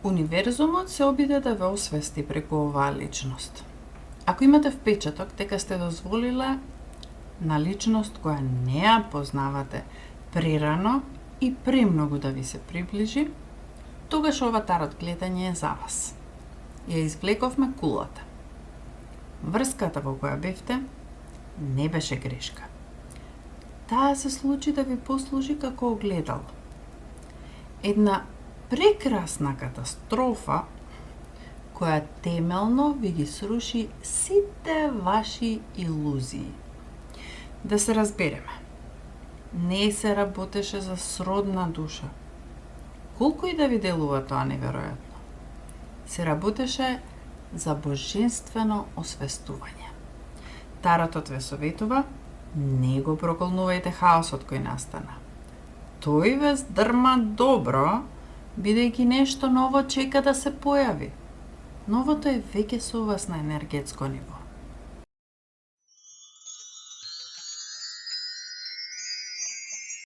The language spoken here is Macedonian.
Универзумот се обиде да ве освести преку оваа личност. Ако имате впечаток дека сте дозволиле на личност која не ја познавате прерано и премногу да ви се приближи, тогаш ова тарот гледање е за вас. Ја извлековме кулата. Врската во која бевте не беше грешка. Таа се случи да ви послужи како огледало. Една прекрасна катастрофа која темелно ви ги сруши сите ваши илузии. Да се разбереме, не се работеше за сродна душа. Колку и да ви делува тоа неверојатно, се работеше за божествено освестување. Таротот ве советува, не го проколнувајте хаосот кој настана. Тој ве здрма добро, бидејќи нешто ново чека да се појави. Новото е веќе со вас на енергетско ниво.